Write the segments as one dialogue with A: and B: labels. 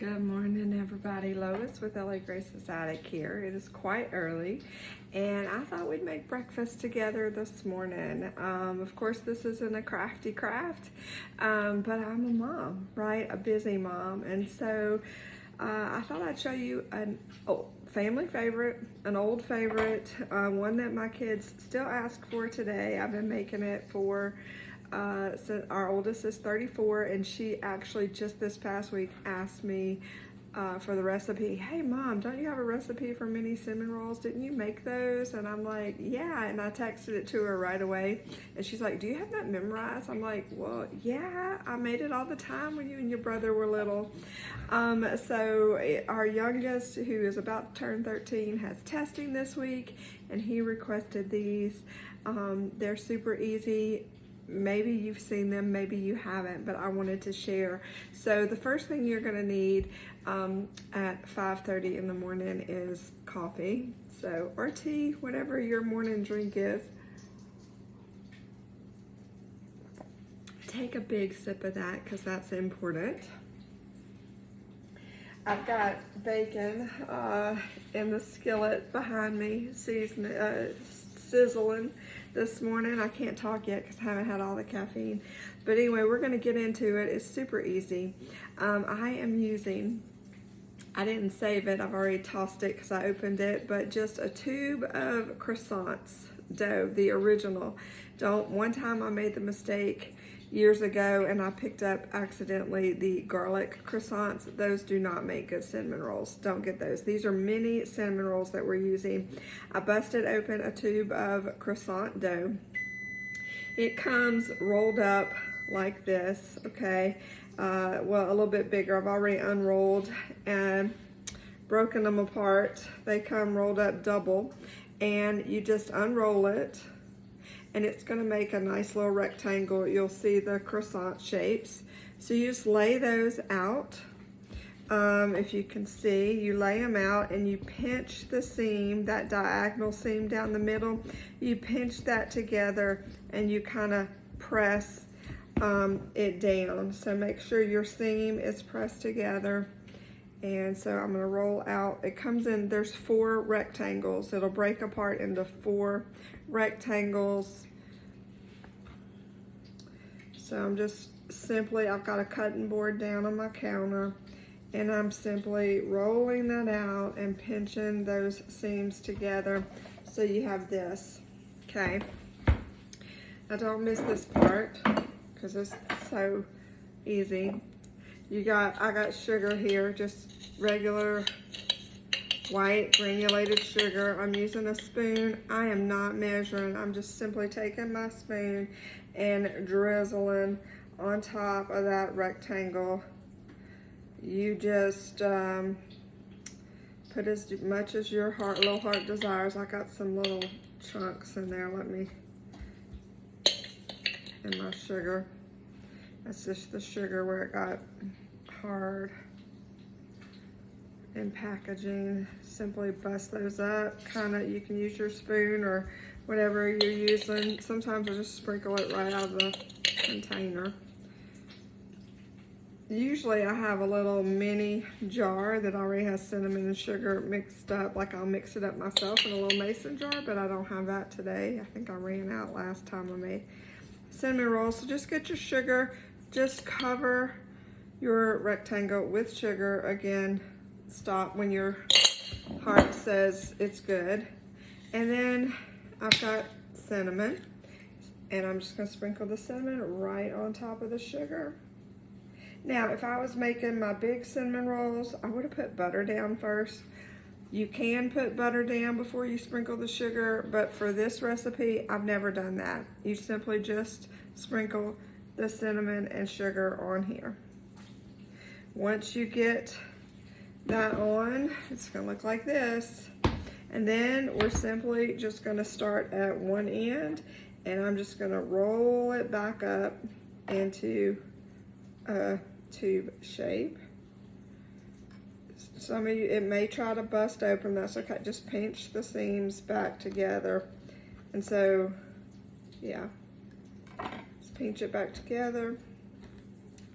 A: Good morning, everybody. Lois with LA Grace's Attic here. It is quite early, and I thought we'd make breakfast together this morning. Of course, this isn't a crafty craft, but I'm a mom, right? A busy mom, and so I thought I'd show you an family favorite, an old favorite, one that my kids still ask for today. I've been making it for so our oldest is 34, and she actually just this past week asked me for the recipe. Hey mom, don't you have a recipe for mini cinnamon rolls? Didn't you make those? And I'm like, yeah. And I texted it to her right away, and she's like, do you have that memorized? I'm like, well, yeah, I made it all the time when you and your brother were little. So our youngest, who is about to turn 13, has testing this week, and he requested these. They're super easy. Maybe you've seen them, maybe you haven't, but I wanted to share. So the first thing you're going to need at 5:30 in the morning is coffee, or tea, whatever your morning drink is. Take a big sip of that because that's important. I've got bacon in the skillet behind me, sizzling this morning. I can't talk yet because I haven't had all the caffeine. But anyway, we're going to get into it. It's super easy. I am using, I didn't save it. I've already tossed it because I opened it, but just a tube of croissants dough, the original. One time I made the mistake years ago and I picked up accidentally the garlic croissants. Those do not make good cinnamon rolls. Don't get those. These are mini cinnamon rolls that we're using. I busted open a tube of croissant dough. It comes rolled up like this, okay? Well, a little bit bigger. I've already unrolled and broken them apart. They come rolled up double, and you just unroll it, and it's going to make a nice little rectangle. You'll see the croissant shapes. So you just lay those out. If you can see, you lay them out and you pinch the seam, that diagonal seam down the middle. You pinch that together and you kind of press it down. So make sure your seam is pressed together. And so I'm going to roll out. It comes in, there's 4 rectangles. It'll break apart into 4 rectangles. So I'm just simply, I've got a cutting board down on my counter, and I'm simply rolling that out and pinching those seams together so you have this, okay? Now don't miss this part because it's so easy. I got sugar here, just regular white granulated sugar. I'm using a spoon. I am not measuring. I'm just simply taking my spoon and drizzling on top of that rectangle. You just put as much as your little heart desires. I got some little chunks in there. And my sugar. That's just the sugar where it got hard. And packaging, simply bust those up. You can use your spoon or whatever you're using. Sometimes I just sprinkle it right out of the container. Usually I have a little mini jar that already has cinnamon and sugar mixed up. Like I'll mix it up myself in a little mason jar, but I don't have that today. I think I ran out last time I made cinnamon rolls. So just get your sugar, just cover your rectangle with sugar. Again, stop when your heart says it's good. And then I've got cinnamon, and I'm just gonna sprinkle the cinnamon right on top of the sugar. Now, if I was making my big cinnamon rolls, I would have put butter down first. You can put butter down before you sprinkle the sugar, but for this recipe, I've never done that. You simply just sprinkle the cinnamon and sugar on here. Once you get that on, it's gonna look like this. And then we're simply just gonna start at one end, and I'm just gonna roll it back up into a tube shape. Some of you, it may try to bust open. That's okay. Just pinch the seams back together. And so, yeah, just pinch it back together.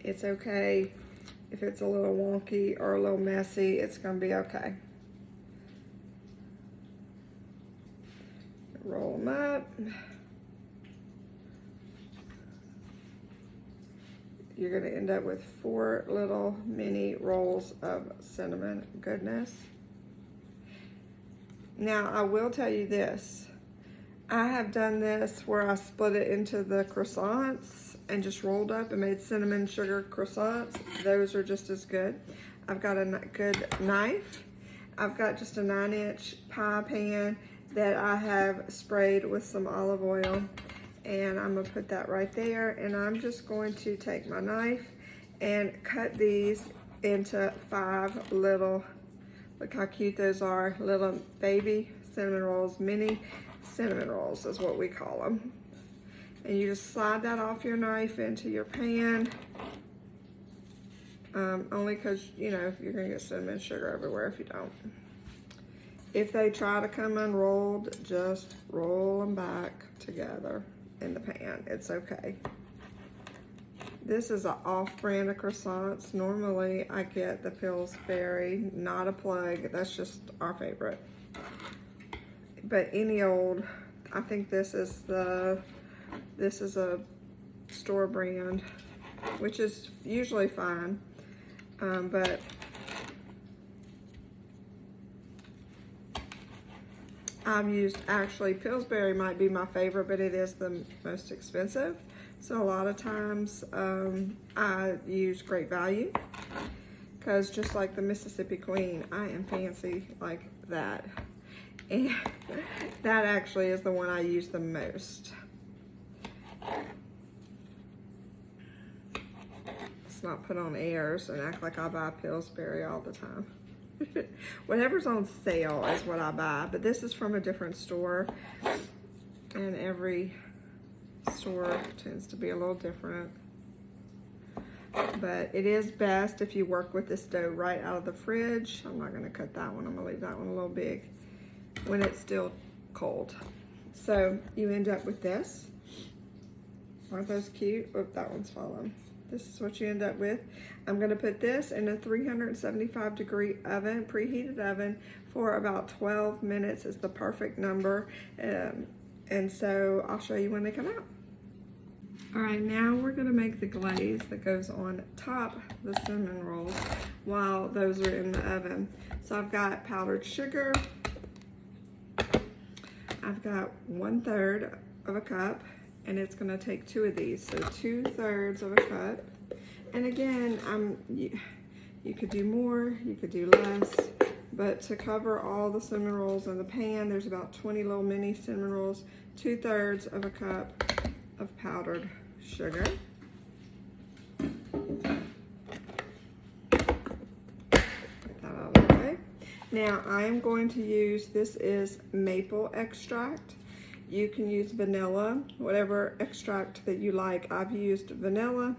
A: It's okay if it's a little wonky or a little messy, it's gonna be okay. Roll them up. You're gonna end up with 4 little mini rolls of cinnamon goodness. Now, I will tell you this. I have done this where I split it into the croissants and just rolled up and made cinnamon sugar croissants. Those are just as good. I've got a good knife. I've got just a 9-inch pie pan that I have sprayed with some olive oil. And I'm gonna put that right there. And I'm just going to take my knife and cut these into 5 little, look how cute those are, little baby cinnamon rolls. Mini cinnamon rolls is what we call them. And you just slide that off your knife into your pan. Only because, you know, you're gonna get cinnamon sugar everywhere if you don't. If they try to come unrolled, just roll them back together in the pan. It's okay. This is an off-brand of croissants. Normally I get the Pillsbury, not a plug. That's just our favorite. But any old, I think this is a store brand, which is usually fine. But I've used, actually, Pillsbury might be my favorite, but it is the most expensive. So a lot of times I use Great Value, because just like the Mississippi Queen, I am fancy like that. And that actually is the one I use the most. Let's not put on airs and act like I buy Pillsbury all the time. Whatever's on sale is what I buy, but this is from a different store, and every store tends to be a little different. But it is best if you work with this dough right out of the fridge. I'm not gonna cut that one, I'm gonna leave that one a little big, when it's still cold. So you end up with this. Aren't those cute? Oh, that one's falling. This is what you end up with. I'm gonna put this in a 375-degree oven, preheated oven, for about 12 minutes is the perfect number. And so I'll show you when they come out. All right, now we're gonna make the glaze that goes on top of the cinnamon rolls while those are in the oven. So I've got powdered sugar. I've got 1/3 of a cup, and it's gonna take 2 of these, so 2/3 of a cup. And again, you could do more, you could do less, but to cover all the cinnamon rolls in the pan, there's about 20 little mini cinnamon rolls, 2/3 of a cup of powdered sugar. Get that out of the way. Now I am going to use, this is maple extract. You can use vanilla, whatever extract that you like. I've used vanilla,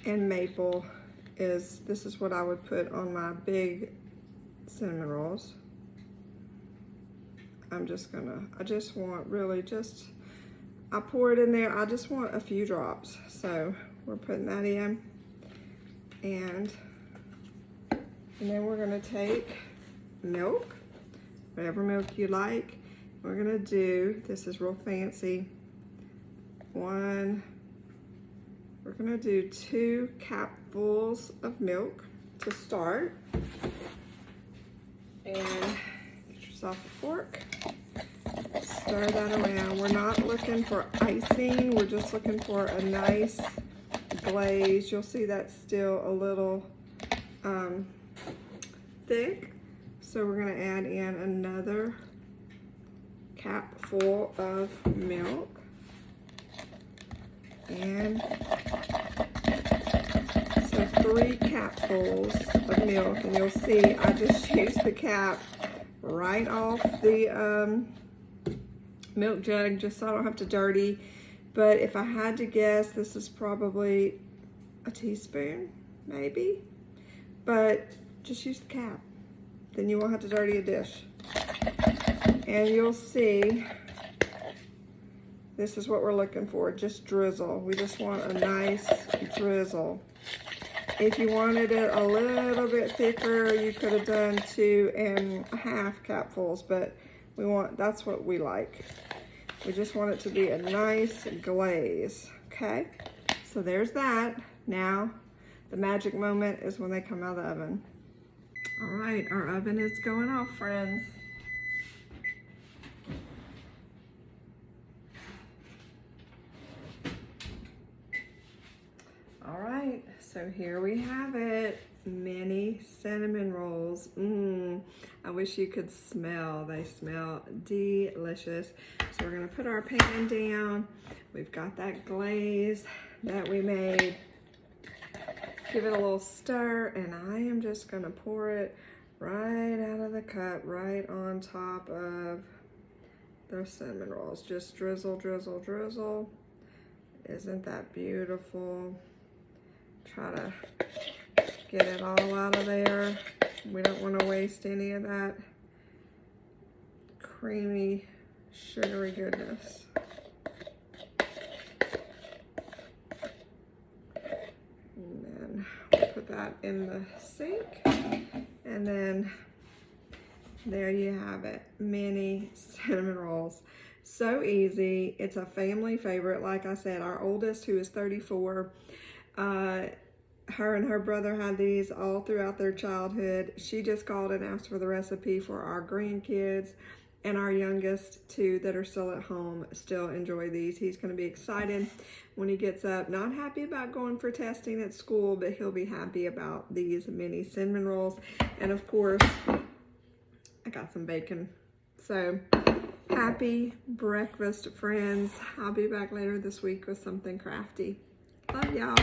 A: and maple this is what I would put on my big cinnamon rolls. I just want really just, I pour it in there, I just want a few drops. So we're putting that in, and then we're gonna take milk, whatever milk you like. We're gonna do, this is real fancy, we're gonna do 2 capfuls of milk to start. And get yourself a fork, stir that around. We're not looking for icing, we're just looking for a nice glaze. You'll see that's still a little thick. So we're gonna add in another capful of milk, and so 3 capfuls of milk. And you'll see I just used the cap right off the milk jug just so I don't have to dirty. But if I had to guess, this is probably a teaspoon, maybe. But just use the cap, then you won't have to dirty a dish. And you'll see, this is what we're looking for, just drizzle. We just want a nice drizzle. If you wanted it a little bit thicker, you could have done 2.5 capfuls, but that's what we like. We just want it to be a nice glaze, okay? So there's that. Now, the magic moment is when they come out of the oven. All right, our oven is going off, friends. All right, so here we have it. Mini cinnamon rolls. I wish you could smell. They smell delicious. So we're gonna put our pan down. We've got that glaze that we made. Give it a little stir, and I am just gonna pour it right out of the cup, right on top of the cinnamon rolls. Just drizzle, drizzle, drizzle. Isn't that beautiful? Try to get it all out of there. We don't want to waste any of that creamy, sugary goodness. And then we'll put that in the sink. And then there you have it, mini cinnamon rolls. So easy. It's a family favorite. Like I said, our oldest, who is 34, her and her brother had these all throughout their childhood. She just called and asked for the recipe for our grandkids, and our youngest two that are still at home still enjoy these. He's going to be excited when he gets up. Not happy about going for testing at school, but he'll be happy about these mini cinnamon rolls. And of course, I got some bacon. So happy breakfast, friends. I'll be back later this week with something crafty. Love y'all.